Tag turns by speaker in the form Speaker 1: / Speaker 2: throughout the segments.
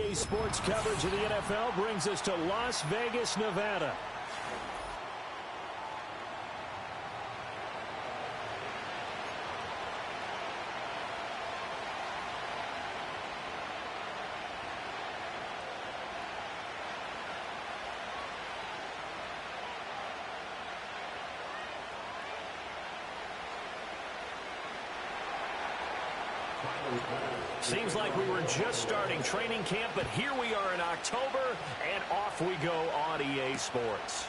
Speaker 1: RDA Sports coverage of the NFL brings us to Las Vegas, Nevada. Seems like we were just starting training camp, but here we are in October, and off we go on EA Sports.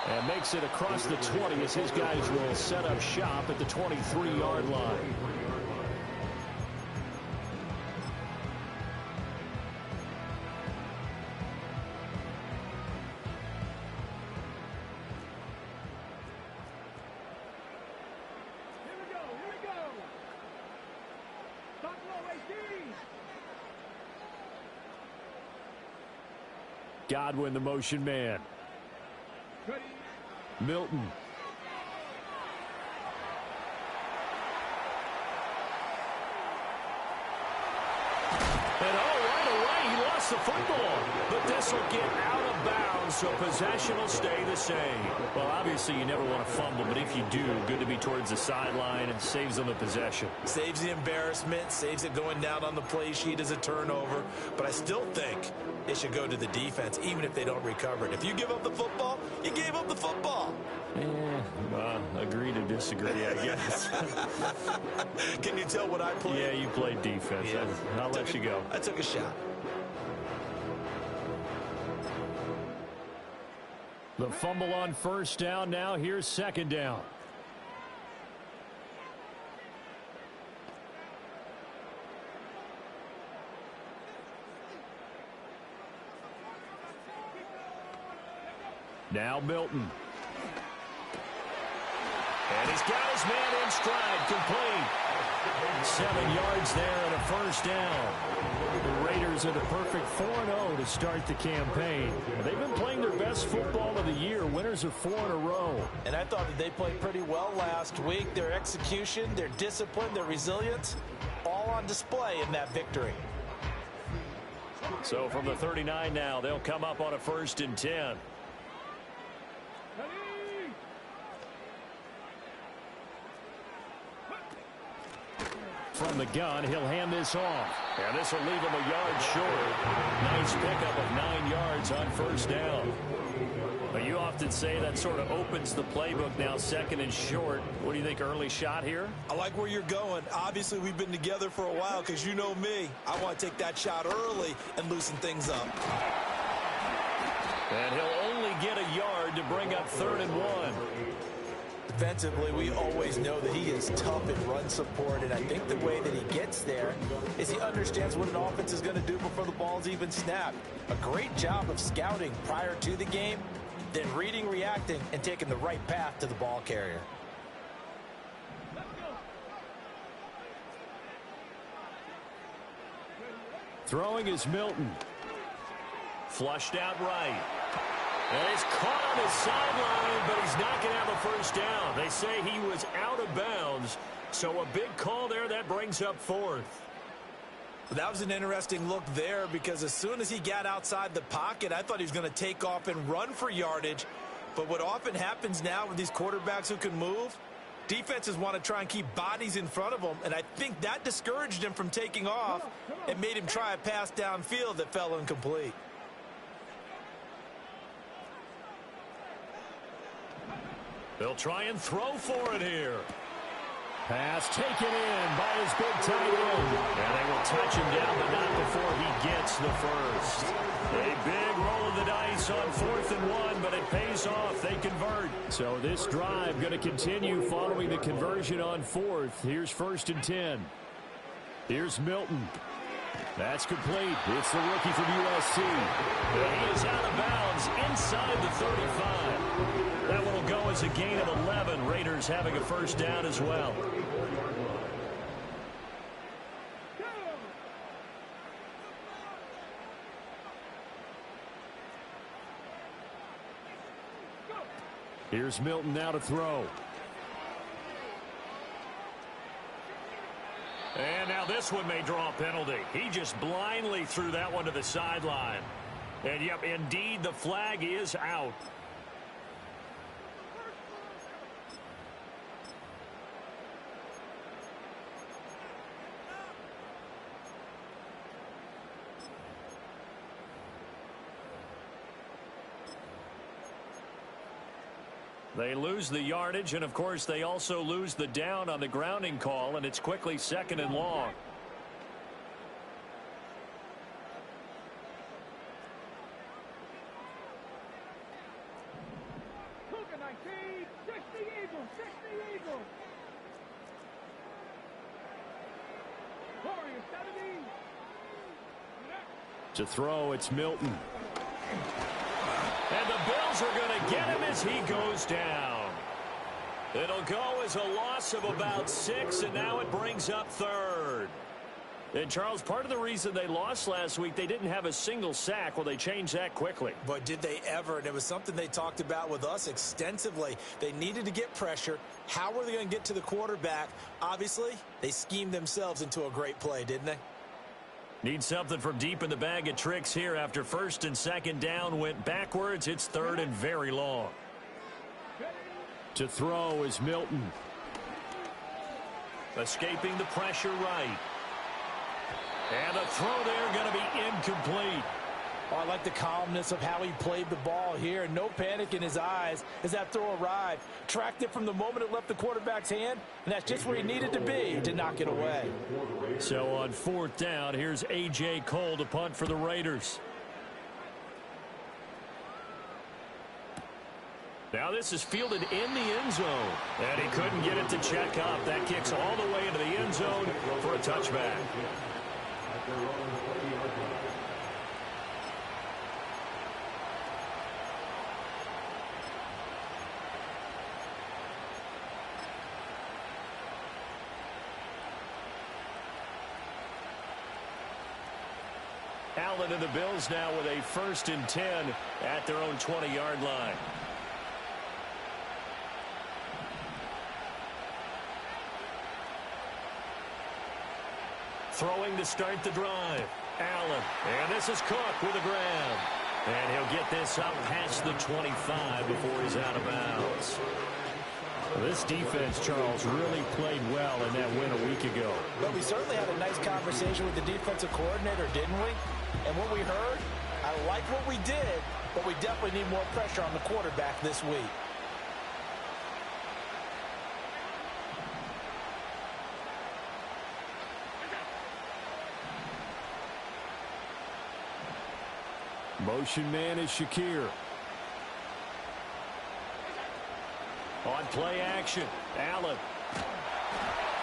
Speaker 1: And makes it across the 20 as his guys will set up shop at the 23-yard line. Godwin, the motion man. Milton. And right away, he lost the football. But this will get out of bounds, so possession will stay the same. Well, obviously, you never want to fumble, but if you do, good to be towards the sideline and saves them the possession.
Speaker 2: Saves the embarrassment, saves it going down on the play sheet as a turnover. But I still think it should go to the defense, even if they don't recover it. If you give up the football, you gave up the football.
Speaker 1: Agree to disagree, I guess.
Speaker 2: Can you tell what I played?
Speaker 1: Yeah, you played defense. Yeah. I'll let you go.
Speaker 2: I took a shot.
Speaker 1: The fumble on first down now. Here's second down. Now Milton. And he's got his man in stride, complete. 7 yards there and a first down. The Raiders are the perfect 4-0 to start the campaign. They've been playing their best football of the year. Winners are 4 in a row.
Speaker 2: And I thought that they played pretty well last week. Their execution, their discipline, their resilience, all on display in that victory.
Speaker 1: So from the 39 now, they'll come up on a 1st and 10. From the gun, he'll hand this off. And this will leave him a yard short. Nice pickup of 9 yards on first down. But you often say that sort of opens the playbook now, 2nd and short. What do you think, early shot here?
Speaker 2: I like where you're going. Obviously, we've been together for a while because you know me. I want to take that shot early and loosen things up.
Speaker 1: And he'll only get a yard to bring up 3rd and 1.
Speaker 2: Defensively, we always know that he is tough in run support, and I think the way that he gets there is he understands what an offense is going to do before the ball's even snapped. A great job of scouting prior to the game, then reading, reacting, and taking the right path to the ball carrier.
Speaker 1: Throwing is Milton. Flushed out right. And he's caught on his sideline, but he's not going to have a first down. They say he was out of bounds, so a big call there. That brings up 4th.
Speaker 2: That was an interesting look there because as soon as he got outside the pocket, I thought he was going to take off and run for yardage. But what often happens now with these quarterbacks who can move, defenses want to try and keep bodies in front of them, and I think that discouraged him from taking off and made him try a pass downfield that fell incomplete.
Speaker 1: They'll try and throw for it here. Pass taken in by his big tight end. And they will touch him down, but not before he gets the first. A big roll of the dice on 4th and 1, but it pays off. They convert. So this drive going to continue following the conversion on 4th. Here's 1st and 10. Here's Milton. That's complete. It's the rookie from USC. He is out of bounds inside the 35. That one will go as a gain of 11. Raiders having a first down as well. Here's Milton now to throw. And now this one may draw a penalty. He just blindly threw that one to the sideline. And, yep, indeed, the flag is out. They lose the yardage, and, of course, they also lose the down on the grounding call, and it's quickly 2nd and long. To throw, it's Milton. And the Bills are going to get him as he goes down. It'll go as a loss of about 6, and now it brings up 3rd. And, Charles, part of the reason they lost last week, they didn't have a single sack. Well, they changed that quickly.
Speaker 2: But did they ever? And it was something they talked about with us extensively. They needed to get pressure. How were they going to get to the quarterback? Obviously, they schemed themselves into a great play, didn't they?
Speaker 1: Need something from deep in the bag of tricks here after 1st and 2nd down went backwards. It's 3rd and very long. To throw is Milton. Escaping the pressure right. And the throw there going to be incomplete.
Speaker 2: Oh, I like the calmness of how he played the ball here. No panic in his eyes as that throw arrived. Tracked it from the moment it left the quarterback's hand, and that's just where he needed to be to knock it away.
Speaker 1: So on 4th down, here's A.J. Cole to punt for the Raiders. Now this is fielded in the end zone, and he couldn't get it to check up. That kicks all the way into the end zone for a touchback. Allen and the Bills now with a 1st and 10 at their own 20-yard line. Throwing to start the drive. Allen. And this is Cook with a grab. And he'll get this up past the 25 before he's out of bounds. This defense, Charles, really played well in that win a week ago.
Speaker 2: But we certainly had a nice conversation with the defensive coordinator, didn't we? And what we heard, I like what we did, but we definitely need more pressure on the quarterback this week.
Speaker 1: Motion man is Shakir. On play action, Allen.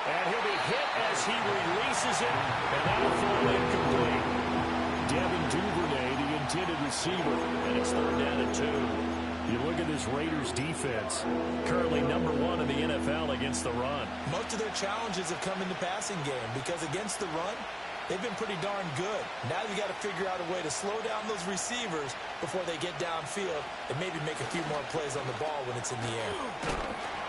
Speaker 1: And he'll be hit as he releases it, and that'll fall incomplete. Devin Duvernay, the intended receiver, and it's 3rd down and 2. You look at this Raiders defense, currently number 1 in the NFL against the run.
Speaker 2: Most of their challenges have come in the passing game because against the run, they've been pretty darn good. Now you got to figure out a way to slow down those receivers before they get downfield and maybe make a few more plays on the ball when it's in the air.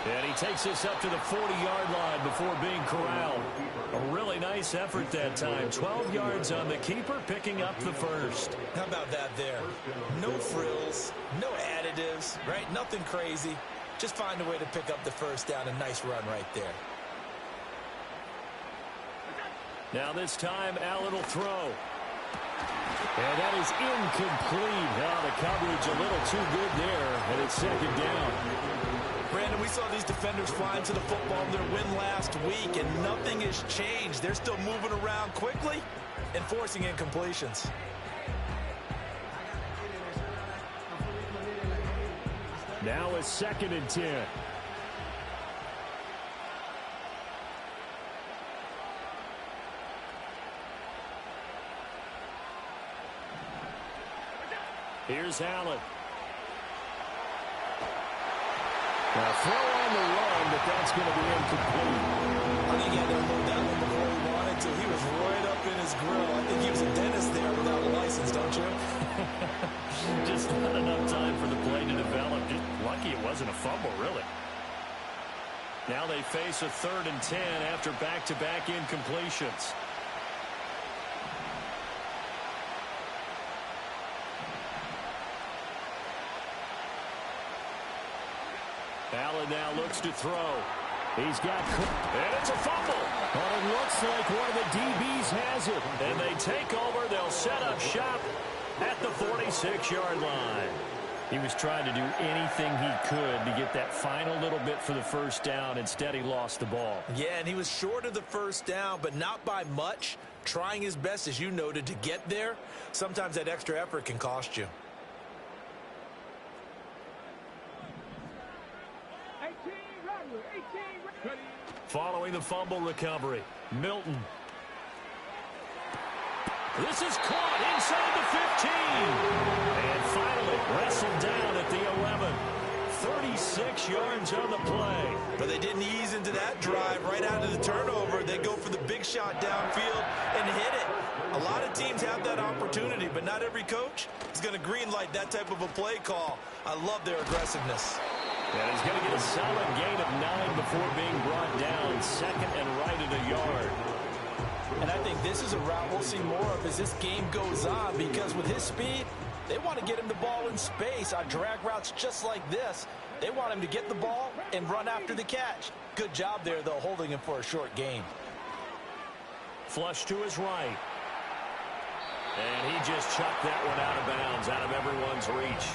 Speaker 1: And he takes this up to the 40-yard line before being corralled. A really nice effort that time. 12 yards on the keeper, picking up the 1st.
Speaker 2: How about that there? No frills, no additives, right? Nothing crazy. Just find a way to pick up the 1st down. A nice run right there.
Speaker 1: Now this time, Allen will throw. And that is incomplete. Now the coverage a little too good there, and it's 2nd down.
Speaker 2: Brandon, we saw these defenders flying to the football in their win last week, and nothing has changed. They're still moving around quickly and forcing incompletions.
Speaker 1: Now it's 2nd and 10. Here's Allen. Now throw on the run, but that's going to be incomplete.
Speaker 2: I think he had to hold that one before he wanted to. He was right up in his grill. I think he was a dentist there without a license, don't you?
Speaker 1: Just not enough time for the play to develop. Just lucky it wasn't a fumble, really. Now they face a 3rd and 10 after back-to-back incompletions. Allen now looks to throw. He's got, and it's a fumble. But it looks like one of the DBs has it. And they take over. They'll set up shop at the 46-yard line. He was trying to do anything he could to get that final little bit for the first down. Instead, he lost the ball.
Speaker 2: Yeah, and he was short of the first down, but not by much. Trying his best, as you noted, to get there. Sometimes that extra effort can cost you.
Speaker 1: Following the fumble recovery, Milton. This is caught inside the 15. And finally wrestled down at the 11. 36 yards on the play.
Speaker 2: But they didn't ease into that drive right out of the turnover. They go for the big shot downfield and hit it. A lot of teams have that opportunity, but not every coach is going to greenlight that type of a play call. I love their aggressiveness.
Speaker 1: And he's going to get a solid gain of 9 before being brought down. 2nd and right at a yard.
Speaker 2: And I think this is a route we'll see more of as this game goes on, because with his speed, they want to get him the ball in space on drag routes just like this. They want him to get the ball and run after the catch. Good job there, though, holding him for a short gain.
Speaker 1: Flush to his right. And he just chucked that one out of bounds, out of everyone's reach.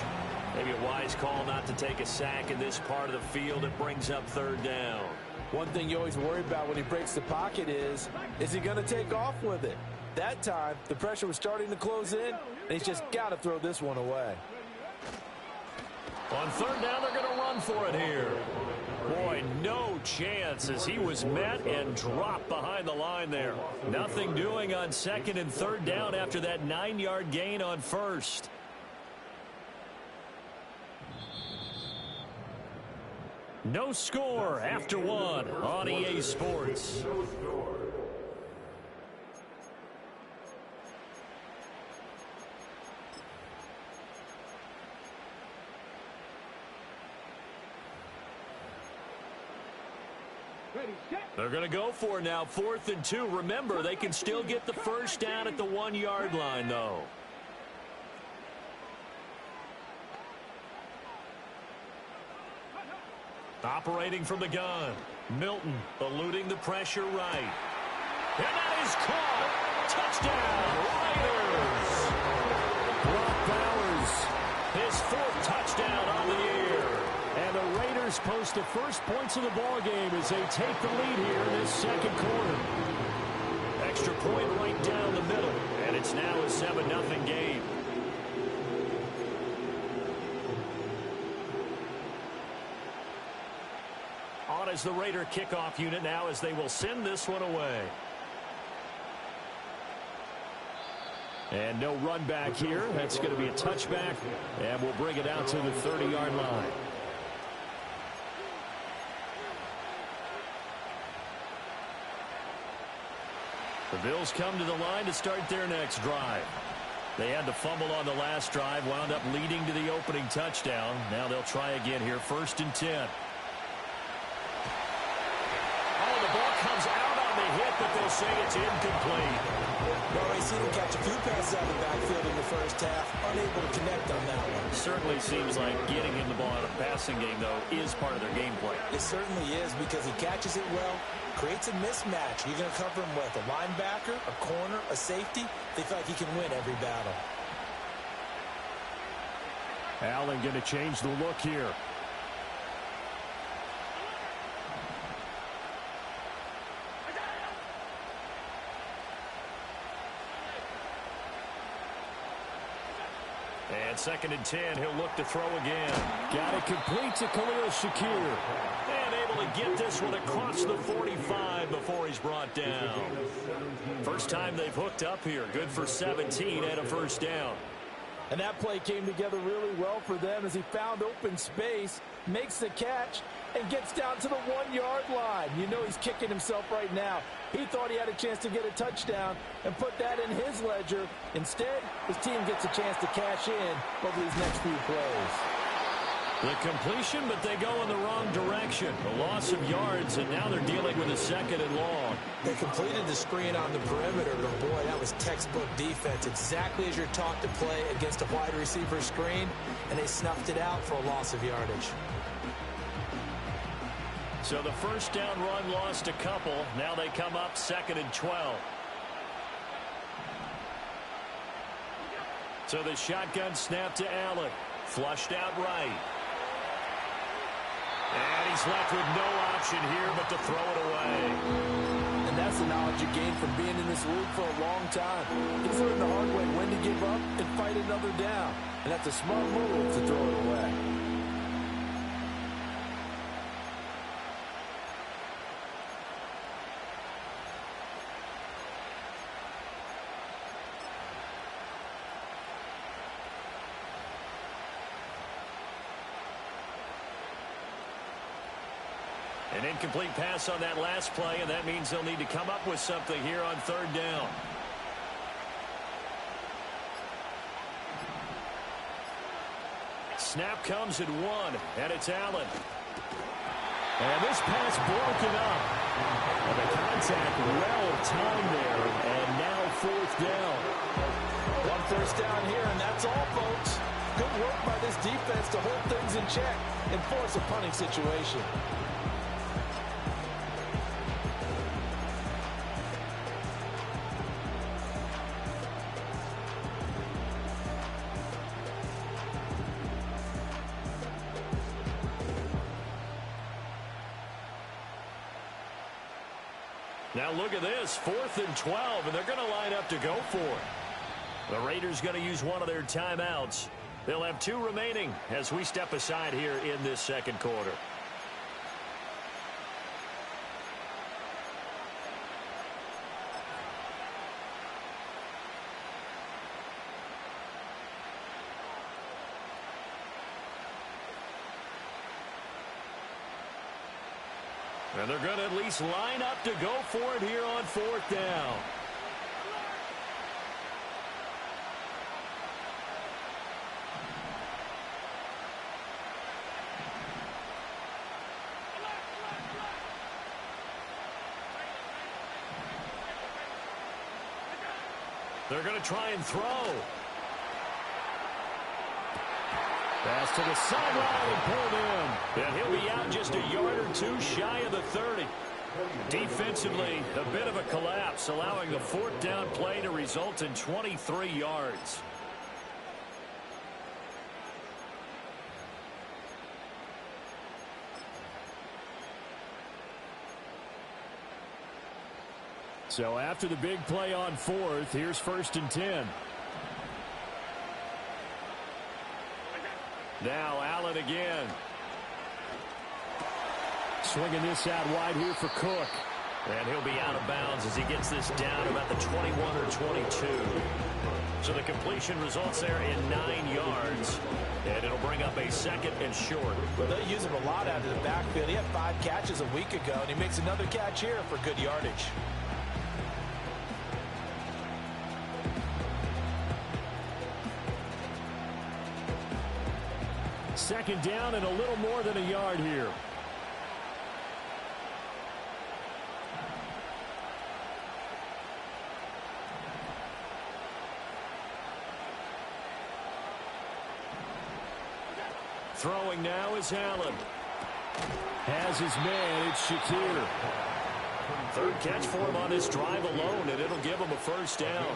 Speaker 1: Maybe a wise call not to take a sack in this part of the field. It brings up 3rd down.
Speaker 2: One thing you always worry about when he breaks the pocket is he going to take off with it? That time, the pressure was starting to close in, and he's just got to throw this one away.
Speaker 1: On 3rd down, they're going to run for it here. Boy, no chance as he was met and dropped behind the line there. Nothing doing on 2nd and 3rd down after that 9-yard gain on 1st. No score after 1 on EA Sports. They're going to go for it now, 4th and 2. Remember, they can still get the first down at the 1-yard line, though. Operating from the gun, Milton eluding the pressure right. And that is caught. Touchdown, Raiders. Brock Bowers, his 4th touchdown on the year. And the Raiders post the first points of the ball game as they take the lead here in this 2nd quarter. Extra point right down the middle, and it's now a 7-0 game. On as the Raider kickoff unit now as they will send this one away. And no run back here. That's going to be a touchback, and we'll bring it out to the 30-yard line. The Bills come to the line to start their next drive. They had the fumble on the last drive, wound up leading to the opening touchdown. Now they'll try again here, 1st and 10. Comes out on the hit, but they'll say it's incomplete.
Speaker 2: Well, they seem to catch a few passes out of the backfield in the first half, unable to connect on that one.
Speaker 1: Certainly seems like getting him the ball in a passing game, though, is part of their game plan.
Speaker 2: It certainly is, because he catches it well, creates a mismatch. You're going to cover him with a linebacker, a corner, a safety. They feel like he can win every battle.
Speaker 1: Allen going to change the look here. And 2nd and 10, he'll look to throw again. Got it complete to Khalil Shakir. And able to get this one across the 45 before he's brought down. First time they've hooked up here. Good for 17 and a first down.
Speaker 2: And that play came together really well for them as he found open space, makes the catch, and gets down to the 1-yard line. You know he's kicking himself right now. He thought he had a chance to get a touchdown and put that in his ledger. Instead, his team gets a chance to cash in over these next few plays.
Speaker 1: The completion, but they go in the wrong direction. A loss of yards, and now they're dealing with a 2nd and long.
Speaker 2: They completed the screen on the perimeter, but boy, that was textbook defense. Exactly as you're taught to play against a wide receiver screen, and they snuffed it out for a loss of yardage.
Speaker 1: So the first down run lost a couple. Now they come up 2nd and 12. So the shotgun snap to Allen. Flushed out right. And he's left with no option here but to throw it away.
Speaker 2: And that's the knowledge you gain from being in this league for a long time. He's learned the hard way when to give up and fight another down. And that's a smart move to throw it away.
Speaker 1: An incomplete pass on that last play, and that means they'll need to come up with something here on 3rd down. Snap comes at 1, and it's Allen. And this pass broken up. And the contact well timed there, and now 4th down.
Speaker 2: 1 first down here, and that's all, folks. Good work by this defense to hold things in check and force a punting situation.
Speaker 1: Now look at this, 4th and 12, and they're going to line up to go for it. The Raiders going to use one of their timeouts. They'll have 2 remaining as we step aside here in this 2nd quarter. And they're going to at least line up to go for it here on 4th down. They're going to try and throw. Pass to the sideline and pulled in. And he'll be out just a yard or 2 shy of the 30. Defensively, a bit of a collapse, allowing the 4th down play to result in 23 yards. So after the big play on 4th, here's 1st and 10. Now Allen again. Swinging this out wide here for Cook. And he'll be out of bounds as he gets this down about the 21 or 22. So the completion results there in 9 yards. And it'll bring up a 2nd and short.
Speaker 2: Well, they use him a lot out of the backfield. He had 5 catches a week ago, and he makes another catch here for good yardage.
Speaker 1: Second down and a little more than a yard here. Throwing now is Allen. Has his man, it's Shakir. 3rd catch for him on this drive alone, and it'll give him a 1st down.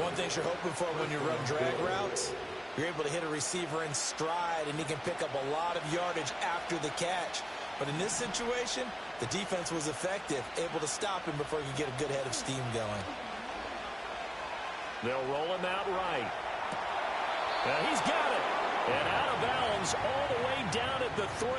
Speaker 2: One thing you're hoping for when you run drag routes, you're able to hit a receiver in stride, and he can pick up a lot of yardage after the catch. But in this situation, the defense was effective, able to stop him before he could get a good head of steam going.
Speaker 1: They'll roll him out right. And he's got it. And out of bounds all the way down at the 3.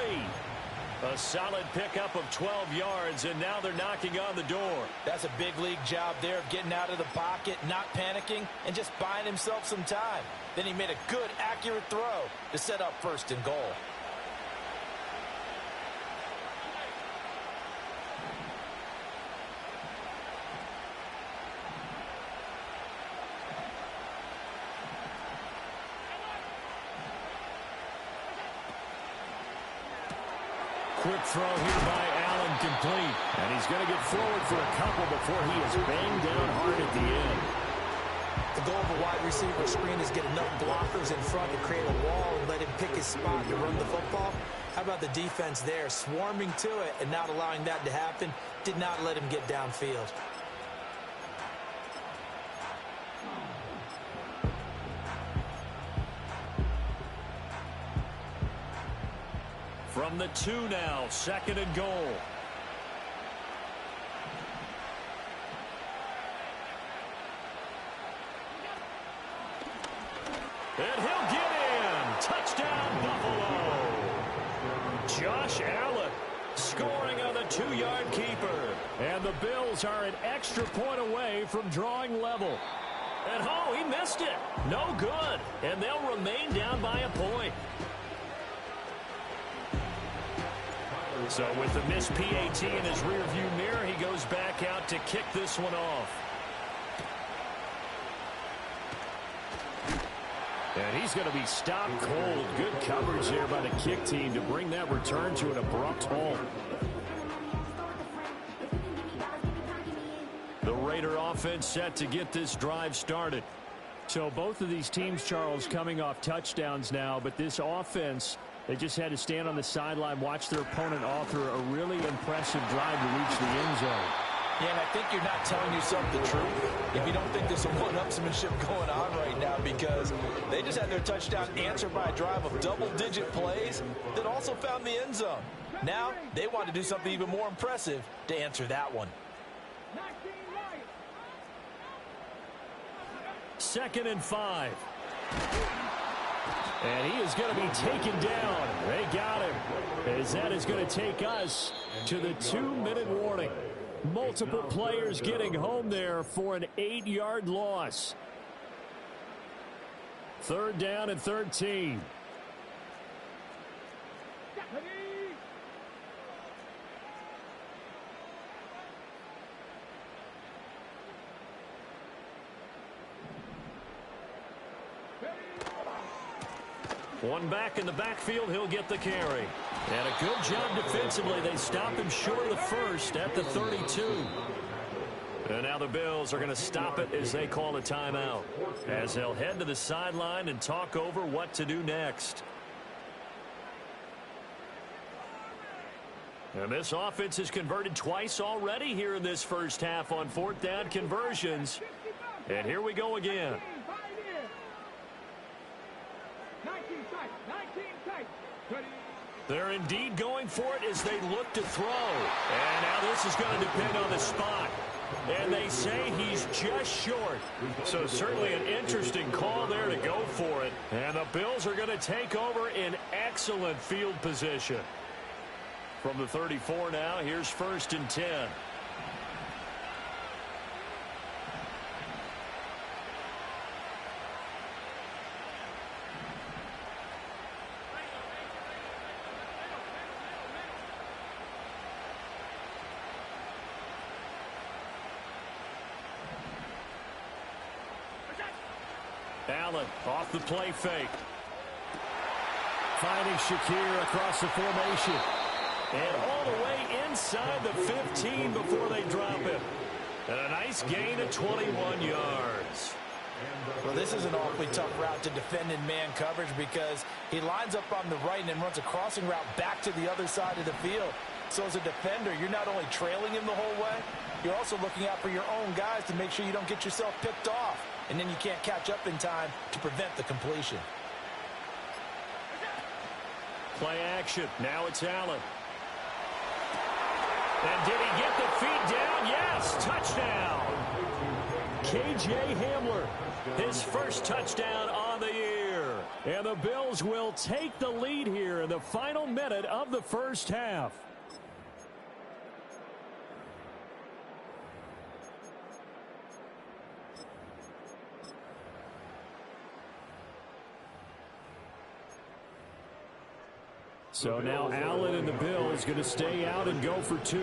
Speaker 1: A solid pickup of 12 yards, and now they're knocking on the door.
Speaker 2: That's a big league job there of getting out of the pocket, not panicking, and just buying himself some time. Then he made a good, accurate throw to set up 1st and goal.
Speaker 1: quick throw here by Allen, complete. And he's going to get forward for a couple before he is banged down hard at the end.
Speaker 2: The goal of a wide receiver screen is get enough blockers in front to create a wall and let him pick his spot to run the football. How about the defense there, swarming to it and not allowing that to happen? Did not let him get downfield.
Speaker 1: From the 2 now, 2nd and goal. And he'll get in. Touchdown, Buffalo. Josh Allen scoring on the 2-yard keeper. And the Bills are an extra point away from drawing level. And oh, he missed it. No good. And they'll remain down by a point. So with the missed PAT in his rearview mirror, he goes back out to kick this one off. And he's going to be stopped cold. Good coverage there by the kick team to bring that return to an abrupt halt. The Raider offense set to get this drive started. So both of these teams, Charles, coming off touchdowns now, but this offense, they just had to stand on the sideline, watch their opponent author a really impressive drive to reach the end zone.
Speaker 2: Yeah, and I think you're not telling yourself the truth if you don't think there's some one-upsmanship going on right now, because they just had their touchdown answered by a drive of double-digit plays that also found the end zone. Now they want to do something even more impressive to answer that one.
Speaker 1: 2nd and 5. And he is going to be taken down. They got him. As that is going to take us to the 2-minute warning. Multiple players getting home there for an 8-yard loss. 3rd down and 13. One back in the backfield, he'll get the carry. And a good job defensively. They stop him short of the first at the 32. And now the Bills are going to stop it as they call a timeout, as they'll head to the sideline and talk over what to do next. And this offense has converted twice already here in this first half on 4th down conversions. And here we go again. They're indeed going for it as they look to throw. And now this is going to depend on the spot. And they say he's just short. So certainly an interesting call there to go for it. And the Bills are going to take over in excellent field position. From the 34 now, here's 1st and 10. Allen off the play fake. Finding Shakir across the formation. And all the way inside the 15 before they drop him. And a nice gain of 21 yards.
Speaker 2: Well, this is an awfully tough route to defend in man coverage, because he lines up on the right and then runs a crossing route back to the other side of the field. So as a defender, you're not only trailing him the whole way, you're also looking out for your own guys to make sure you don't get yourself picked off. And then you can't catch up in time to prevent the completion.
Speaker 1: Play action. Now it's Allen. And did he get the feet down? Yes, touchdown. KJ Hamler, his first touchdown on the year. And the Bills will take the lead here in the final minute of the first half. So now Allen and the Bills going to stay out and go for 2.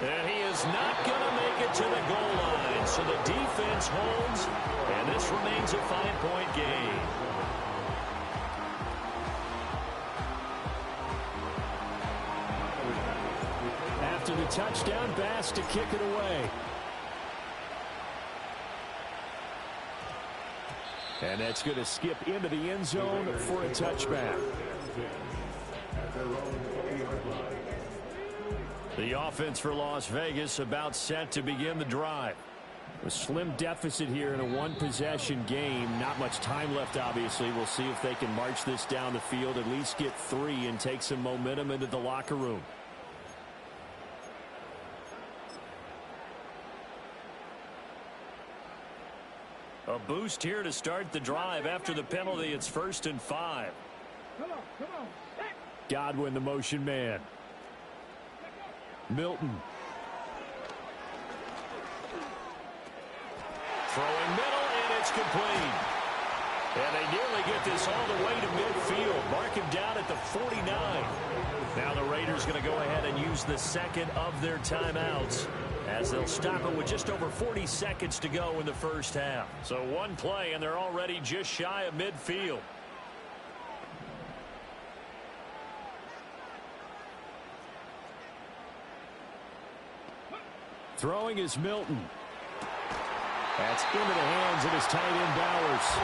Speaker 1: And he is not going to make it to the goal line. So the defense holds, and this remains a 5-point game. a touchdown pass to kick it away. And that's going to skip into the end zone for a touchback. The offense for Las Vegas about set to begin the drive. A slim deficit here in a one-possession game. Not much time left, obviously. We'll see if they can march this down the field, at least get 3 and take some momentum into the locker room. A boost here to start the drive. After the penalty, it's 1st and 5. Godwin, the motion man. Milton. Throwing middle, and it's complete. And they nearly get this all the way to midfield. Mark him down at the 49. Now the Raiders going to go ahead and use the second of their timeouts, as they'll stop it with just over 40 seconds to go in the first half. So one play, and they're already just shy of midfield. Throwing is Milton. That's into the hands of his tight end, Bowers.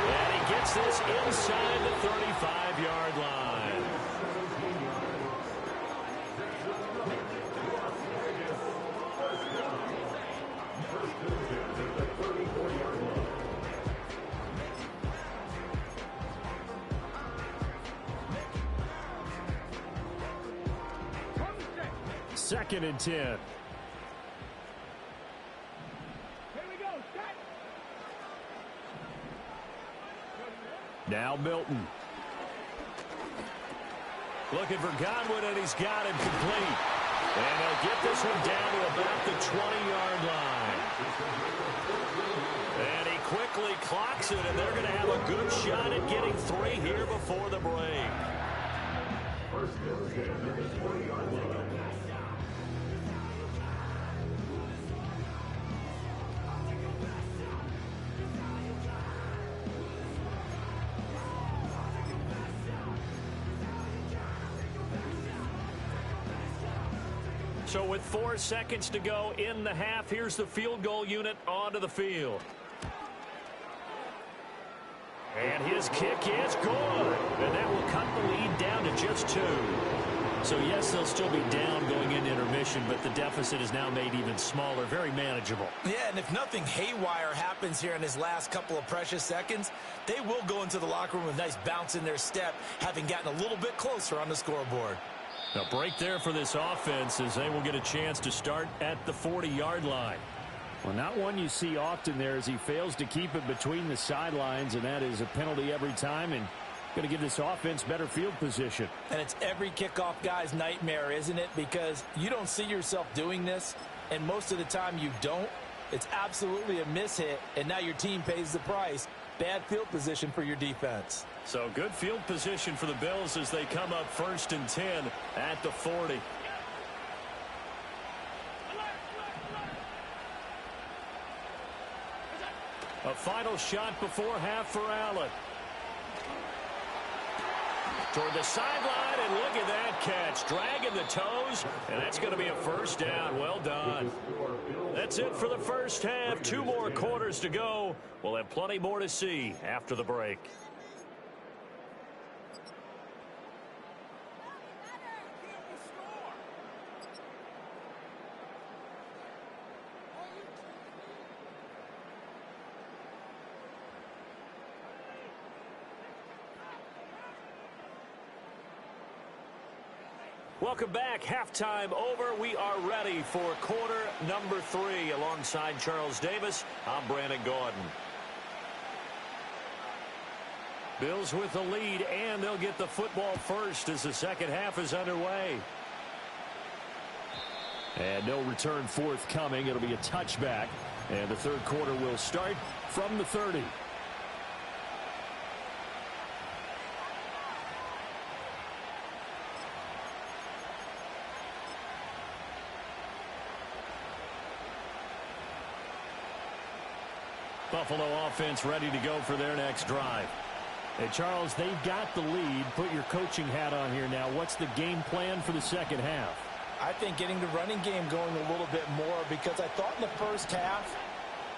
Speaker 1: And he gets this inside the 35-yard line. Second and 10. Now Milton. Looking for Godwin, and he's got him complete. And they'll get this one down to about the 20-yard line. And he quickly clocks it, and they're going to have a good shot at getting 3 here before the break. So with 4 seconds to go in the half, here's the field goal unit onto the field. And his kick is good. And that will cut the lead down to just 2. So, yes, they'll still be down going into intermission, but the deficit is now made even smaller, very manageable.
Speaker 2: Yeah, and if nothing haywire happens here in his last couple of precious seconds, they will go into the locker room with a nice bounce in their step, having gotten a little bit closer on the scoreboard.
Speaker 1: A break there for this offense as they will get a chance to start at the 40-yard line. Well, not one you see often there as he fails to keep it between the sidelines, and that is a penalty every time, and going to give this offense better field position.
Speaker 2: And it's every kickoff guy's nightmare, isn't it? Because you don't see yourself doing this, and most of the time you don't. It's absolutely a mishit, and now your team pays the price. Bad field position for your defense.
Speaker 1: So good field position for the Bills as they come up 1st and 10 at the 40. A final shot before half for Allen. Toward the sideline, and look at that catch. Dragging the toes, and that's going to be a first down. Well done. That's it for the first half. 2 more quarters to go. We'll have plenty more to see after the break. Welcome back. Halftime over. We are ready for quarter number 3. Alongside Charles Davis, I'm Brandon Gaudin. Bills with the lead, and they'll get the football first as the second half is underway. And no return forthcoming. It'll be a touchback, and the third quarter will start from the 30. Buffalo offense ready to go for their next drive. Hey, Charles, they've got the lead. Put your coaching hat on here now. What's the game plan for the second half?
Speaker 2: I think getting the running game going a little bit more, because I thought in the first half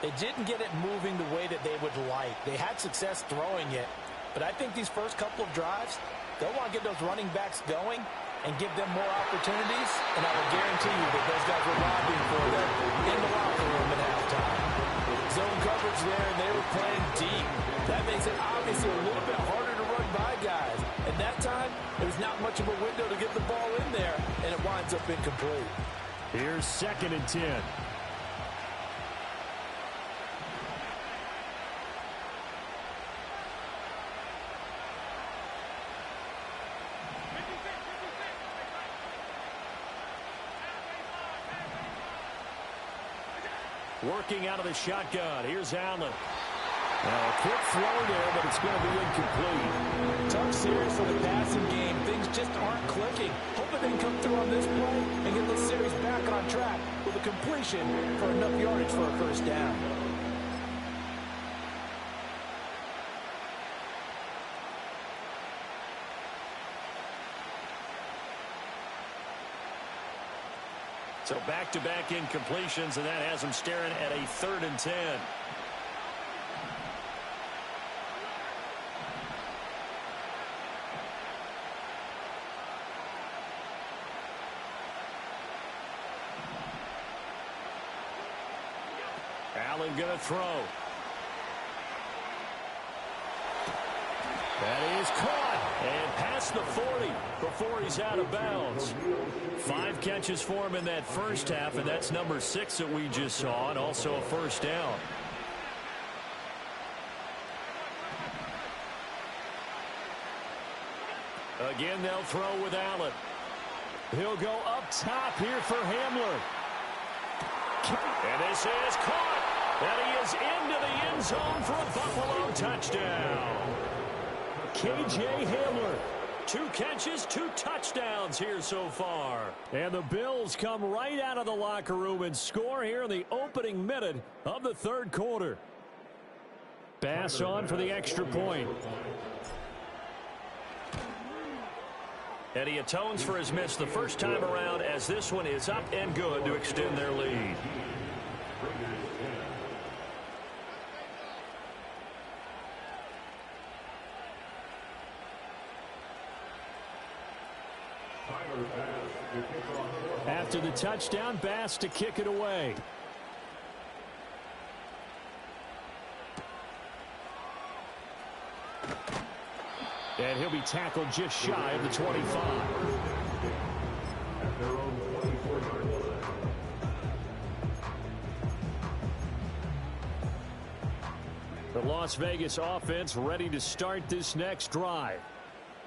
Speaker 2: they didn't get it moving the way that they would like. They had success throwing it, but I think these first couple of drives, they'll want to get those running backs going and give them more opportunities, and I will guarantee you that those guys were lobbying for them in the locker room at halftime. Zone coverage there, and they were playing deep. That makes it obviously a little bit harder to run by guys. At that time, there was not much of a window to get the ball in there, and it winds up incomplete.
Speaker 1: Here's 2nd and 10. Working out of the shotgun. Here's Allen. Now, a quick throw there, but it's going to be incomplete.
Speaker 2: Tough series for the passing game. Things just aren't clicking. Hoping they can come through on this play and get this series back on track with a completion for enough yardage for a first down.
Speaker 1: So back-to-back incompletions, and that has them staring at a 3rd and 10. Allen going to throw. That is caught and past the 40 before he's out of bounds. 5 catches for him in that first half, and that's number 6 that we just saw, and also a first down. Again, they'll throw with Allen. He'll go up top here for Hamler. And this is caught. And he is into the end zone for a Buffalo touchdown. KJ Hamler. 2 catches, 2 touchdowns here so far. And the Bills come right out of the locker room and score here in the opening minute of the 3rd quarter. Pass on for the extra point. And he atones for his miss the first time around, as this one is up and good to extend their lead. After the touchdown, Bass to kick it away. And he'll be tackled just shy of the 25. The Las Vegas offense ready to start this next drive.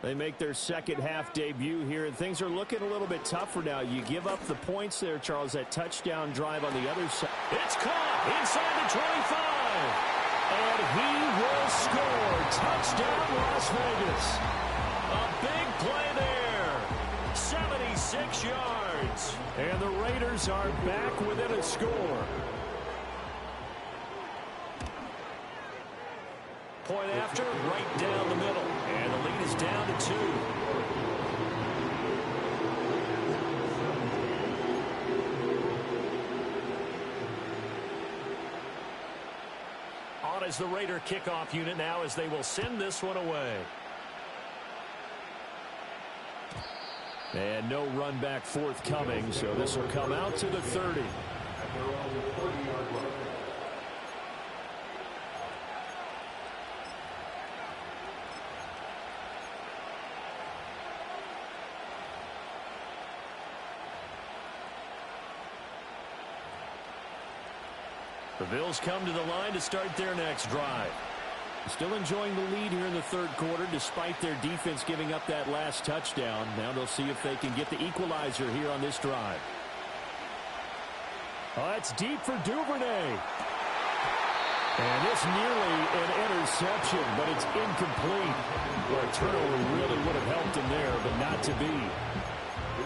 Speaker 1: They make their second half debut here, and things are looking a little bit tougher now. You give up the points there, Charles, that touchdown drive on the other side. It's caught inside the 25. And he will score. Touchdown, Las Vegas. A big play there. 76 yards. And the Raiders are back within a score. Point after, right down the middle. And the lead is down to 2. On is the Raider kickoff unit now, as they will send this one away. And no run back forthcoming, so this will come out to the 30. The Bills come to the line to start their next drive. Still enjoying the lead here in the 3rd quarter, despite their defense giving up that last touchdown. Now they'll see if they can get the equalizer here on this drive. Oh, it's deep for Duvernay. And it's nearly an interception, but it's incomplete. Well, a turnover really would have helped him there, but not to be.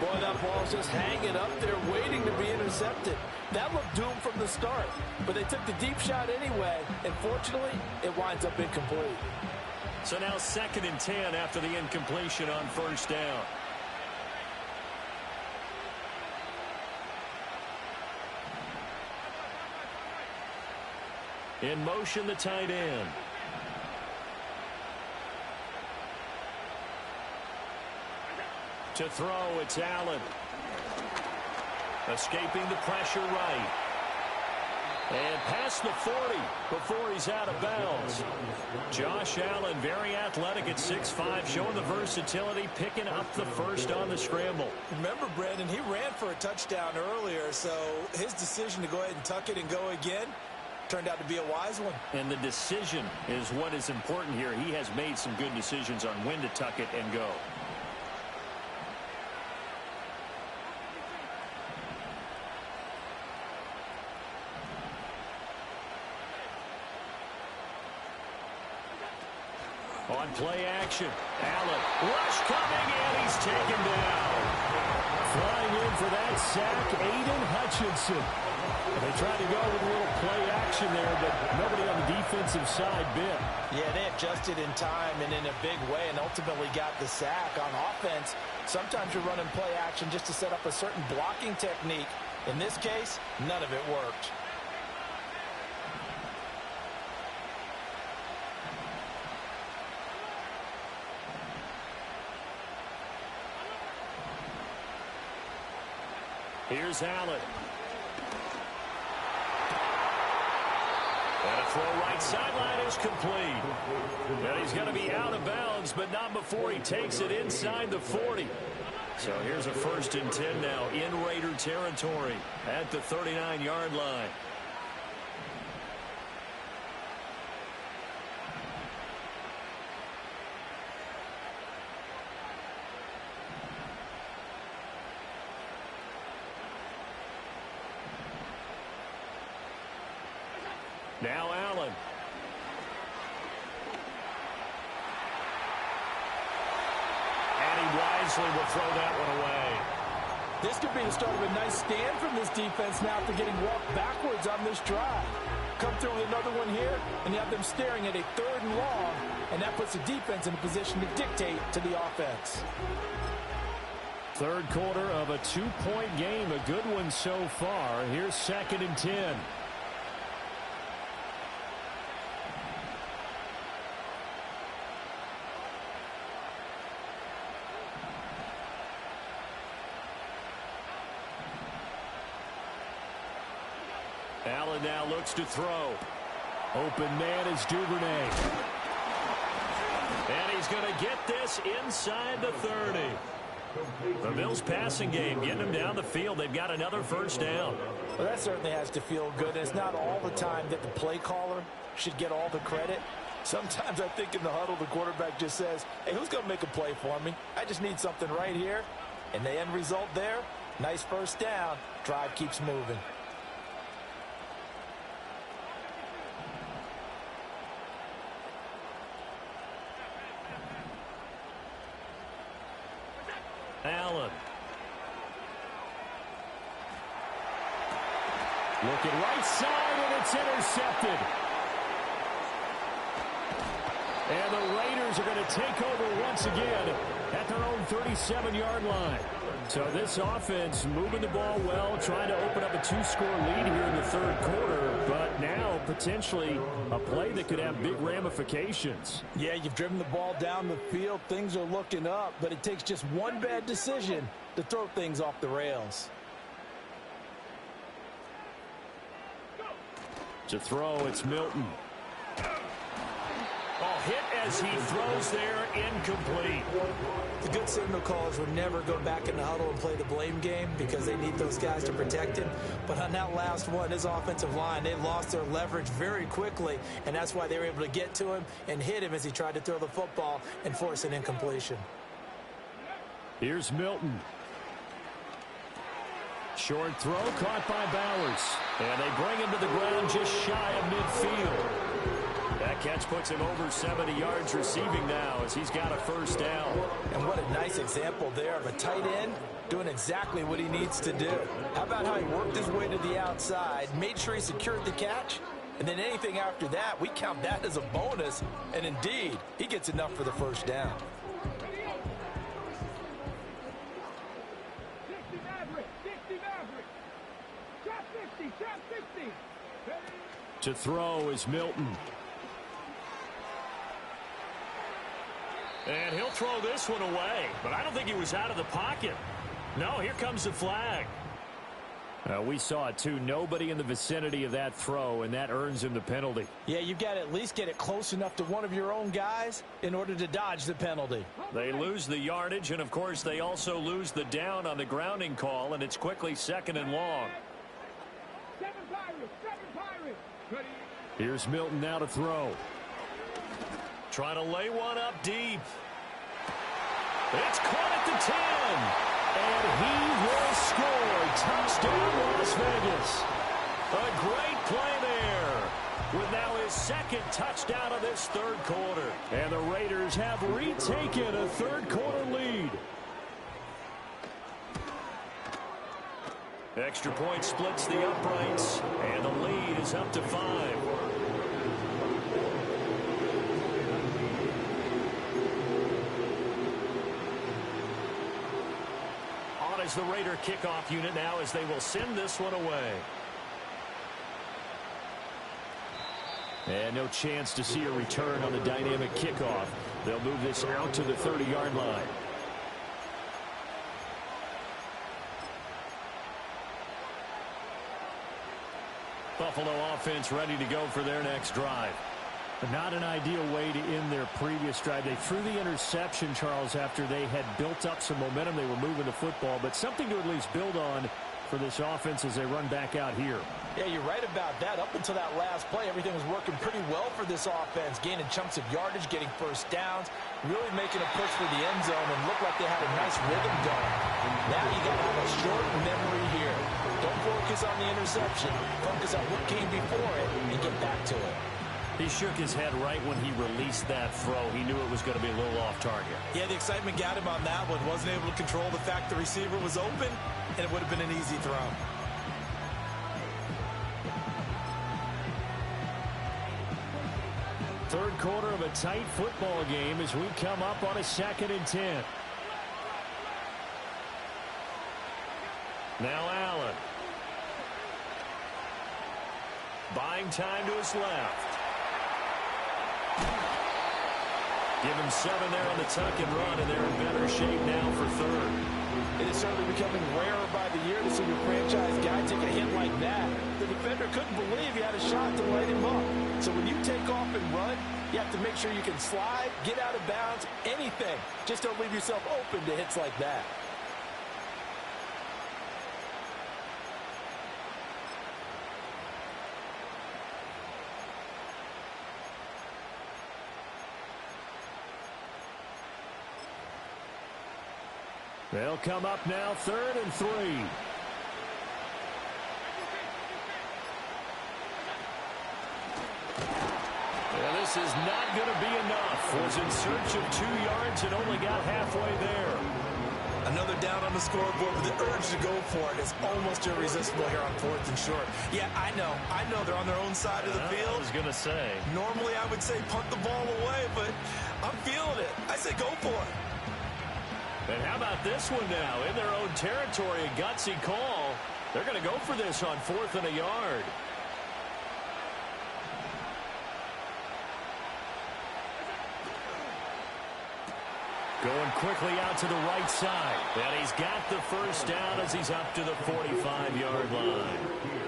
Speaker 2: Boy, that ball's just hanging up there, waiting to be intercepted. That looked doomed from the start, but they took the deep shot anyway, and fortunately, it winds up incomplete.
Speaker 1: So now 2nd and 10 after the incompletion on first down. In motion, the tight end. To throw, it's Allen. Escaping the pressure right. And past the 40 before he's out of bounds. Josh Allen, very athletic at 6'5", showing the versatility, picking up the first on the scramble.
Speaker 2: Remember, Brandon, he ran for a touchdown earlier, so his decision to go ahead and tuck it and go again turned out to be a wise one.
Speaker 1: And the decision is what is important here. He has made some good decisions on when to tuck it and go. On play action, Allen, rush coming, and he's taken down. Flying in for that sack, Aiden Hutchinson. They tried to go with a little play action there, but nobody on the defensive side bit.
Speaker 2: Yeah, they adjusted in time and in a big way and ultimately got the sack. On offense, sometimes you're running play action just to set up a certain blocking technique. In this case, none of it worked.
Speaker 1: Here's Allen. And a throw right sideline is complete. And he's going to be out of bounds, but not before he takes it inside the 40. So here's a 1st and 10 now in Raider territory at the 39-yard line. Now Allen. And he wisely will throw that one away.
Speaker 2: This could be the start of a nice stand from this defense now after getting walked backwards on this drive. Come through with another one here, and you have them staring at a 3rd and long, and that puts the defense in a position to dictate to the offense.
Speaker 1: Third quarter of a 2-point game, a good one so far. Here's 2nd and 10. Allen now looks to throw. Open man is Duvernay. And he's going to get this inside the 30. The Bills passing game getting them down the field. They've got another 1st down.
Speaker 2: Well, that certainly has to feel good. It's not all the time that the play caller should get all the credit. Sometimes I think in the huddle, the quarterback just says, hey, who's going to make a play for me? I just need something right here. And the end result there, nice 1st down. Drive keeps moving.
Speaker 1: Allen. Looking right side, and it's intercepted. And the Raiders are going to take over once again at their own 37-yard line. So this offense moving the ball well, trying to open up a 2-score lead here in the 3rd quarter, but now potentially a play that could have big ramifications.
Speaker 2: Yeah, you've driven the ball down the field. Things are looking up, but it takes just one bad decision to throw things off the rails.
Speaker 1: To throw, it's Milton. Oh, hit as he throws there, incomplete.
Speaker 2: The good signal callers would never go back in the huddle and play the blame game because they need those guys to protect him. But on that last one, his offensive line, they lost their leverage very quickly, and that's why they were able to get to him and hit him as he tried to throw the football and force an incompletion.
Speaker 1: Here's Milton. Short throw caught by Bowers. And they bring him to the ground just shy of midfield. That catch puts him over 70 yards receiving now as he's got a 1st down.
Speaker 2: And what a nice example there of a tight end doing exactly what he needs to do. How about how he worked his way to the outside, made sure he secured the catch, and then anything after that, we count that as a bonus. And indeed, he gets enough for the 1st down.
Speaker 1: To throw is Milton. And he'll throw this one away, but I don't think he was out of the pocket. No, here comes the flag. We saw it, too. Nobody in the vicinity of that throw, and that earns him the penalty.
Speaker 2: Yeah, you've got to at least get it close enough to one of your own guys in order to dodge the penalty.
Speaker 1: They lose the yardage, and, of course, they also lose the down on the grounding call, and it's quickly 2nd and long. Here's Milton now to throw. Trying to lay one up deep. It's caught at the 10. And he will score. Touchdown, Las Vegas. A great play there. With now his 2nd touchdown of this 3rd quarter. And the Raiders have retaken a 3rd quarter lead. Extra point splits the uprights. And the lead is up to 5. Is the Raider kickoff unit now as they will send this one away. And no chance to see a return on the dynamic kickoff. They'll move this out to the 30-yard line. Buffalo offense ready to go for their next drive. But not an ideal way to end their previous drive. They threw the interception, Charles, after they had built up some momentum. They were moving the football, but something to at least build on for this offense as they run back out here.
Speaker 2: Yeah, you're right about that. Up until that last play, everything was working pretty well for this offense, gaining chunks of yardage, getting first downs, really making a push for the end zone, and looked like they had a nice rhythm going. Now you got to have a short memory here. Don't focus on the interception. Focus on what came before it and get back to it.
Speaker 1: He shook his head right when he released that throw. He knew it was going to be a little off target.
Speaker 2: Yeah, the excitement got him on that one. Wasn't able to control the fact the receiver was open, and it would have been an easy throw.
Speaker 1: Third quarter of a tight football game as we come up on a 2nd and 10. Now Allen. Buying time to his left. Give him 7 there on the tuck and run, and they're in better shape now for 3rd.
Speaker 2: It is certainly becoming rarer by the year to see your franchise guy take a hit like that. The defender couldn't believe he had a shot to light him up. So when you take off and run, you have to make sure you can slide, get out of bounds, anything. Just don't leave yourself open to hits like that.
Speaker 1: They'll come up now 3rd and 3. Yeah, this is not going to be enough. Was in search of 2 yards and only got halfway there.
Speaker 2: Another down on the scoreboard with the urge to go for it. It's almost irresistible here on 4th and short. Yeah, I know they're on their own side of the field.
Speaker 1: I was going to say.
Speaker 2: Normally I would say punt the ball away, but I'm feeling it. I say go for it.
Speaker 1: And how about this one now? In their own territory, a gutsy call. They're going to go for this on 4th and a yard. Going quickly out to the right side. And he's got the first down as he's up to the 45-yard line.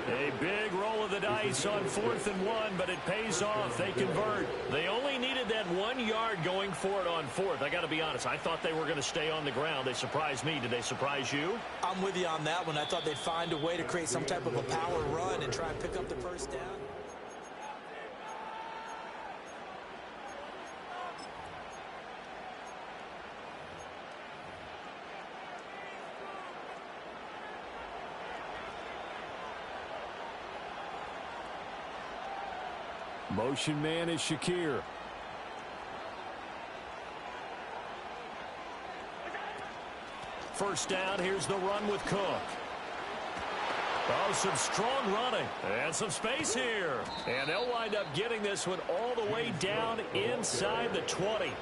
Speaker 1: A big roll of the dice on 4th and 1, but it pays off. They convert. They only needed that 1 yard going for it on 4th. I got to be honest. I thought they were going to stay on the ground. They surprised me. Did they surprise you?
Speaker 2: I'm with you on that one. I thought they'd find a way to create some type of a power run and try and pick up the first down.
Speaker 1: Motion man is Shakir. First down, here's the run with Cook. Oh, some strong running. And some space here. And they'll wind up getting this one all the way down inside the 20.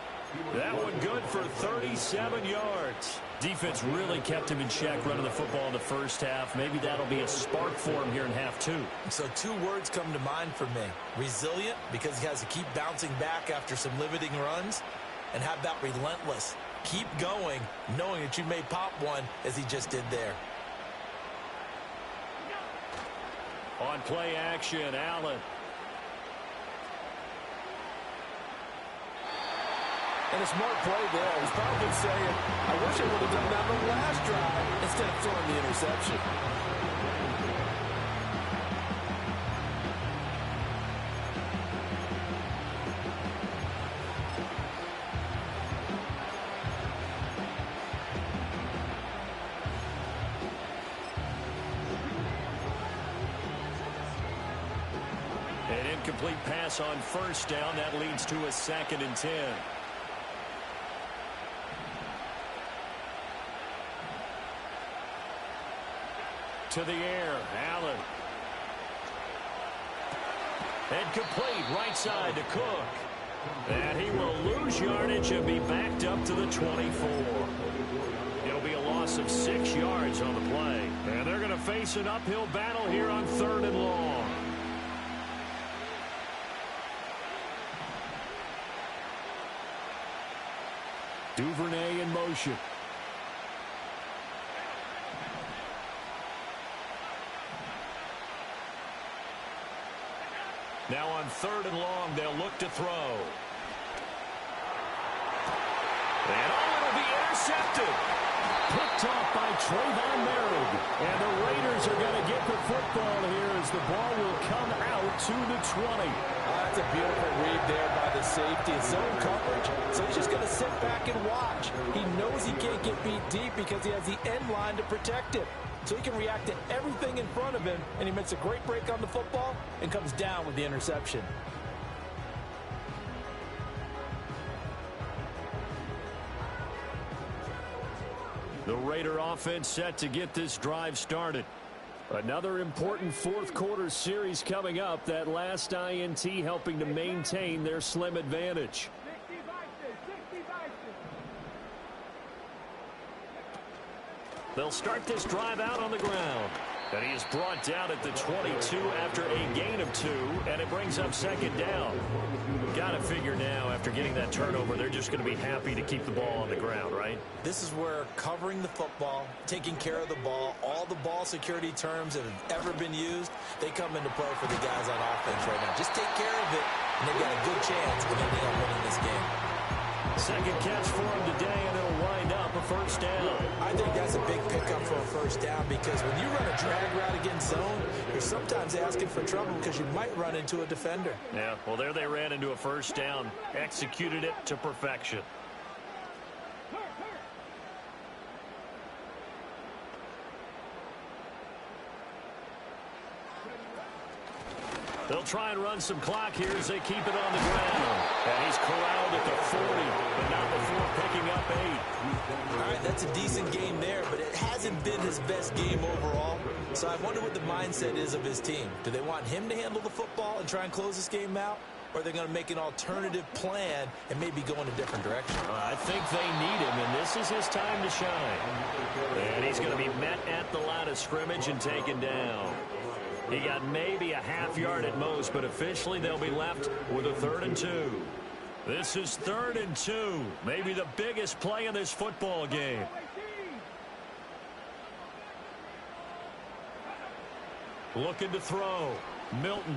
Speaker 1: That one good for 37 yards. Defense really kept him in check running the football in the first half. Maybe that'll be a spark for him here in half two.
Speaker 2: So two words come to mind for me. Resilient, because he has to keep bouncing back after some limiting runs. And how about relentless? Keep going, knowing that you may pop one as he just did there.
Speaker 1: On play action, Allen.
Speaker 3: And a smart play there. He's probably saying, I wish I would have done that on the last drive instead of throwing the interception.
Speaker 1: An incomplete pass on first down. That leads to a 2nd and 10. To the air, Allen. And complete, right side to Cook. And he will lose yardage and be backed up to the 24. It'll be a loss of 6 yards on the play. And they're going to face an uphill battle here on 3rd and long. Duvernay in motion. Now on 3rd and long, they'll look to throw. And it'll be intercepted. Picked off by Trayvon Merritt. And the Raiders are going to get the football here as the ball will come out to the 20.
Speaker 3: That's a beautiful read there by the safety. It's zone coverage, so he's just going to sit back and watch. He knows he can't get beat deep because he has the end line to protect it. So he can react to everything in front of him, and he makes a great break on the football and comes down with the interception.
Speaker 1: The Raider offense set to get this drive started. Another important fourth quarter series coming up. That last INT helping to maintain their slim advantage. They'll start this drive out on the ground. And he is brought down at the 22 after a gain of 2, and it brings up 2nd down. Got to figure now, after getting that turnover, they're just going to be happy to keep the ball on the ground, right?
Speaker 2: This is where covering the football, taking care of the ball, all the ball security terms that have ever been used, they come into play for the guys on offense right now. Just take care of it, and they've got a good chance of ending up winning this game.
Speaker 1: Second catch for him today, and it'll wind up a 1st down.
Speaker 2: I think that's a big pickup for a 1st down because when you run a drag route against zone, you're sometimes asking for trouble because you might run into a defender.
Speaker 1: Yeah, well, there they ran into a 1st down, executed it to perfection. They'll try and run some clock here as they keep it on the ground. And he's corralled at the 40, but not before picking up 8.
Speaker 2: All right, that's a decent game there, but it hasn't been his best game overall. So I wonder what the mindset is of his team. Do they want him to handle the football and try and close this game out? Or are they going to make an alternative plan and maybe go in a different direction?
Speaker 1: I think they need him, and this is his time to shine. And he's going to be met at the line of scrimmage and taken down. He got maybe a half yard at most, but officially they'll be left with a 3rd and 2. This is 3rd and 2, maybe the biggest play in this football game. Looking to throw. Milton.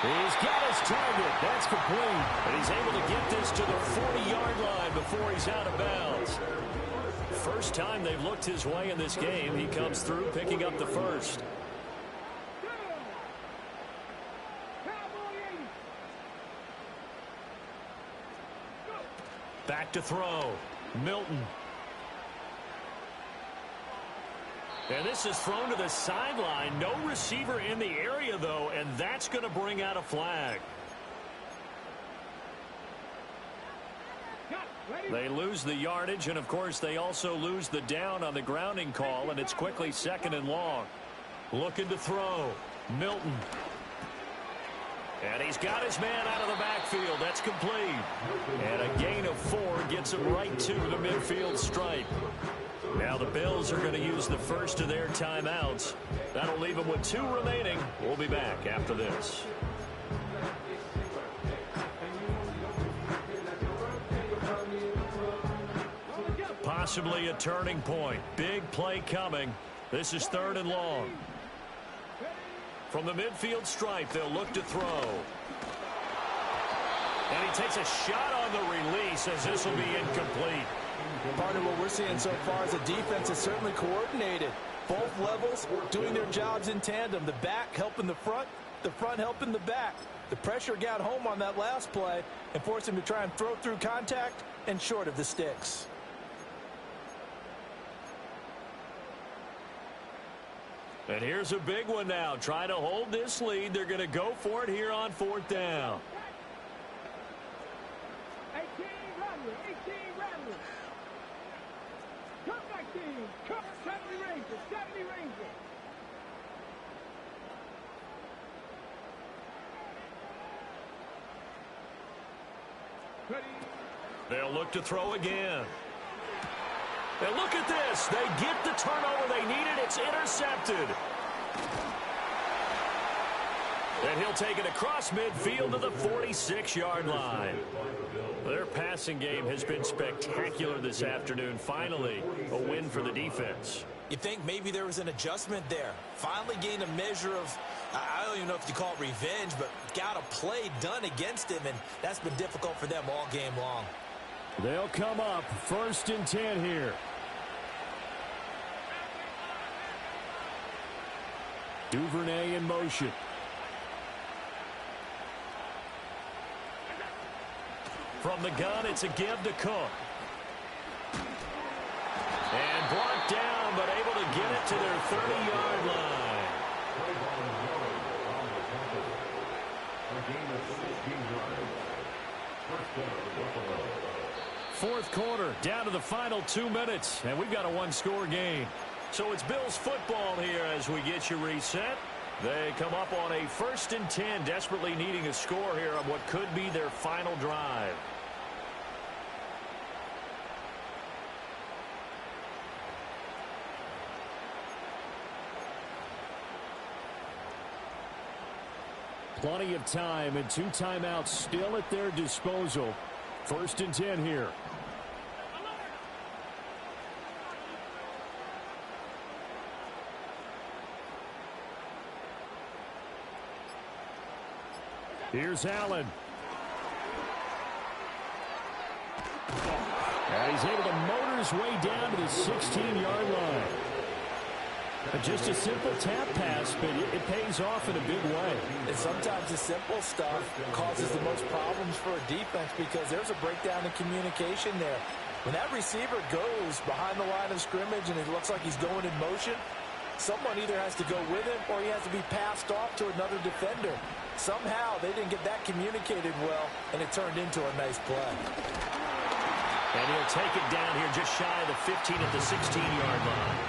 Speaker 1: He's got his target. That's complete. And he's able to get this to the 40-yard line before he's out of bounds. First time they've looked his way in this game. He comes through picking up the 1st. Back to throw. Milton. And this is thrown to the sideline. No receiver in the area, though, and that's going to bring out a flag. They lose the yardage, and, of course, they also lose the down on the grounding call, and it's quickly 2nd and long. Looking to throw. Milton. And he's got his man out of the backfield. That's complete. And a gain of 4 gets him right to the midfield stripe. Now the Bills are going to use the first of their timeouts. That'll leave them with 2 remaining. We'll be back after this. Possibly a turning point. Big play coming. This is 3rd and long. From the midfield stripe, they'll look to throw. And he takes a shot on the release as this will be incomplete.
Speaker 3: Partner, what we're seeing so far is the defense is certainly coordinated. Both levels doing their jobs in tandem. The back helping the front helping the back. The pressure got home on that last play and forced him to try and throw through contact and short of the sticks.
Speaker 1: And here's a big one now. Trying to hold this lead. They're going to go for it here on 4th down.
Speaker 4: 18 Randall. Come back team. Come 70 Rangers. Ready.
Speaker 1: They'll look to throw again. And look at this. They get the turnover they needed. It's intercepted. And he'll take it across midfield to the 46-yard line. Their passing game has been spectacular this afternoon. Finally, a win for the defense.
Speaker 2: You think maybe there was an adjustment there. Finally gained a measure of, I don't even know if you call it revenge, but got a play done against him, and that's been difficult for them all game long.
Speaker 1: They'll come up 1st and 10 here. Duvernay in motion. From the gun, it's a give to Cook. And brought down, but able to get it to their 30-yard line. 4th quarter, down to the final 2 minutes, and we've got a 1-score game. So it's Bills football here as we get you reset. They come up on a 1st and 10, desperately needing a score here on what could be their final drive. Plenty of time and 2 timeouts still at their disposal. 1st and 10 here. Here's Allen. And he's able to motor his way down to the 16-yard line. Just a simple tap pass, but it pays off in a big way.
Speaker 3: And sometimes the simple stuff causes the most problems for a defense because there's a breakdown in communication there. When that receiver goes behind the line of scrimmage and it looks like he's going in motion, someone either has to go with him or he has to be passed off to another defender. Somehow they didn't get that communicated well, and it turned into a nice play.
Speaker 1: And he'll take it down here just shy of the 15 at the 16-yard line.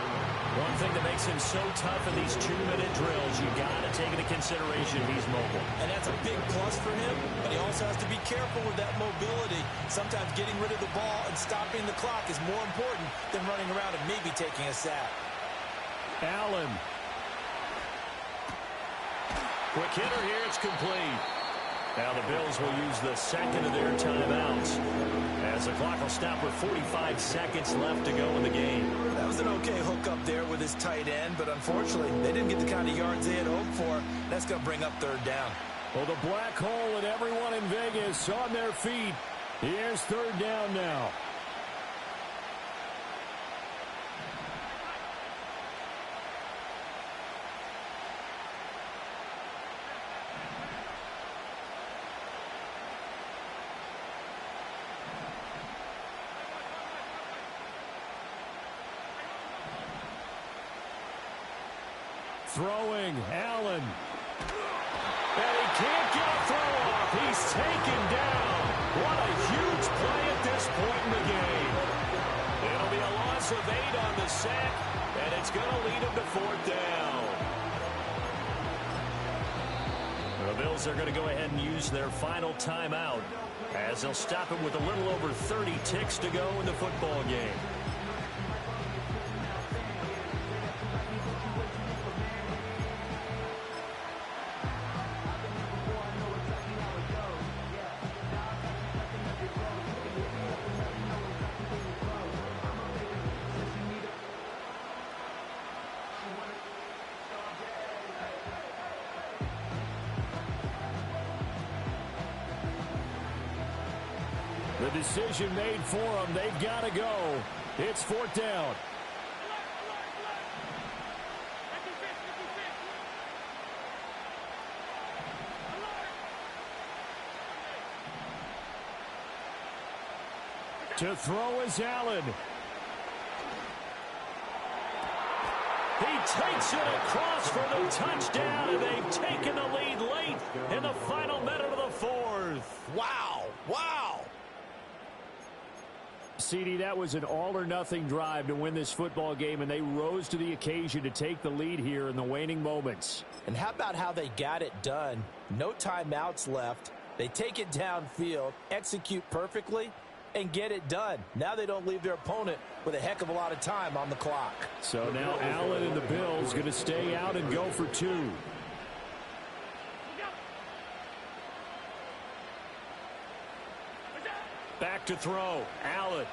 Speaker 1: One thing that makes him so tough in these 2-minute drills, you got to take into consideration he's mobile.
Speaker 2: And that's a big plus for him, but he also has to be careful with that mobility. Sometimes getting rid of the ball and stopping the clock is more important than running around and maybe taking a sack.
Speaker 1: Allen. Quick hitter here, it's complete. Now the Bills will use the second of their timeouts as the clock will stop with 45 seconds left to go in the game.
Speaker 2: That was an okay hookup there with his tight end, but unfortunately they didn't get the kind of yards they had hoped for. That's going to bring up 3rd down.
Speaker 1: Well, the black hole and everyone in Vegas on their feet. Here's 3rd down now. Throwing, Allen. And he can't get a throw off. He's taken down. What a huge play at this point in the game. It'll be a loss of 8 on the sack, and it's going to lead him to 4th down. The Bills are going to go ahead and use their final timeout as they'll stop it with a little over 30 ticks to go in the football game. The decision made for them. They've got to go. It's fourth down. To throw is Allen. He takes it across for the touchdown, and they've taken the lead late in the final minute of the fourth.
Speaker 2: Wow. Wow.
Speaker 1: CD, that was an all-or-nothing drive to win this football game, and they rose to the occasion to take the lead here in the waning moments.
Speaker 3: And how about how they got it done? No timeouts left. They take it downfield, execute perfectly, and get it done. Now they don't leave their opponent with a heck of a lot of time on the clock.
Speaker 1: So now Allen and the Bills going to stay out and go for two. Back to throw. Allen.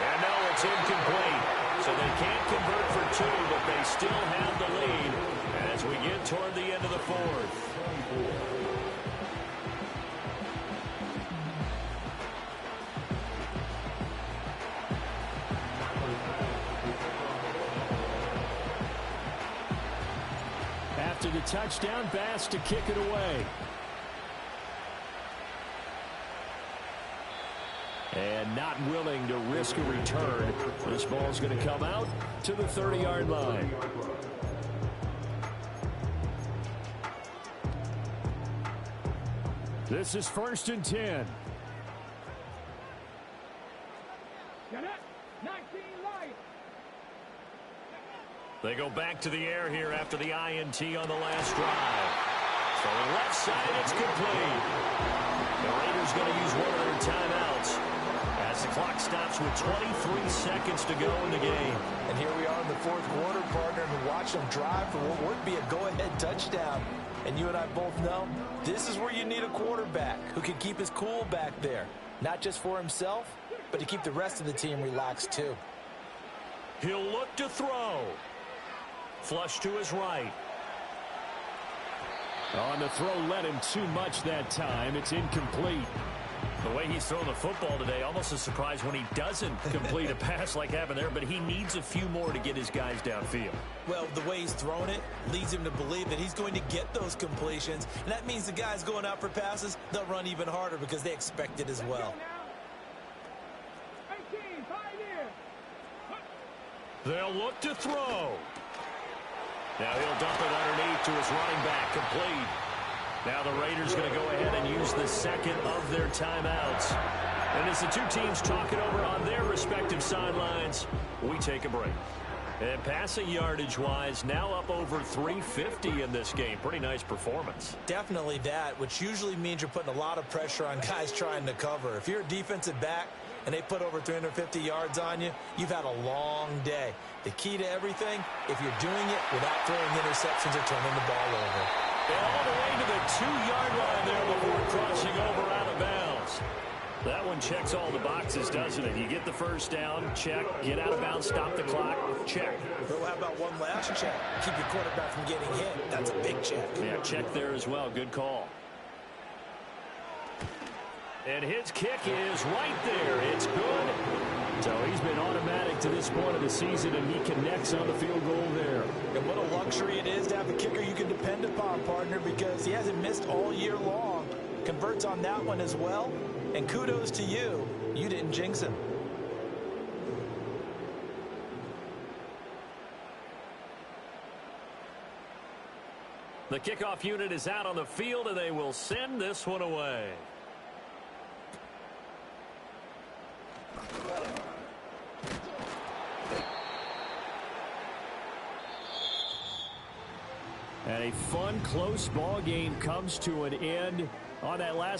Speaker 1: And no, it's incomplete. So they can't convert for two, but they still have the lead as we get toward the end of the fourth. After the touchdown, Bass to kick it away. And not willing to risk a return. This ball's going to come out to the 30-yard line. This is 1st and 10.
Speaker 4: Get it. 19 Lions.
Speaker 1: They go back to the air here after the INT on the last drive. So the left side, it's complete. The Raiders going to use one of their timeouts as the clock stops with 23 seconds to go in the game.
Speaker 3: And here we are in the fourth quarter, partner, and watch them drive for what would be a go-ahead touchdown. And you and I both know this is where you need a quarterback who can keep his cool back there. Not just for himself, but to keep the rest of the team relaxed too.
Speaker 1: He'll look to throw. Flush to his right. On the throw, led him too much that time. It's incomplete. The way he's thrown the football today, almost a surprise when he doesn't complete a pass like happened there, but he needs a few more to get his guys downfield.
Speaker 2: Well, the way he's thrown it leads him to believe that he's going to get those completions, and that means the guys going out for passes, they'll run even harder because they expect it as well.
Speaker 4: 18, Pioneer.
Speaker 1: They'll look to throw. Now he'll dump it underneath to his running back, complete. Now the Raiders going to go ahead and use the second of their timeouts. And as the two teams talk it over on their respective sidelines, we take a break. And passing yardage-wise, now up over 350 in this game. Pretty nice performance.
Speaker 2: Definitely that, which usually means you're putting a lot of pressure on guys trying to cover. If you're a defensive back and they put over 350 yards on you, you've had a long day. The key to everything, if you're doing it without throwing interceptions or turning the ball over.
Speaker 1: All the way to the 2-yard line there before crossing over out of bounds. That one checks all the boxes, doesn't it? You get the first down, check. Get out of bounds, stop the clock, check.
Speaker 2: Well, how about one last check? Keep your quarterback from getting hit. That's a big check.
Speaker 1: Yeah, check there as well. Good call. And his kick is right there. It's good. So he's been automatic to this point of the season, and he connects on the field goal there.
Speaker 2: And what a luxury it is to have a kicker you can depend upon, partner, because he hasn't missed all year long. Converts on that one as well. And kudos to you. You didn't jinx him.
Speaker 1: The kickoff unit is out on the field, and they will send this one away. And a fun, close ball game comes to an end on that last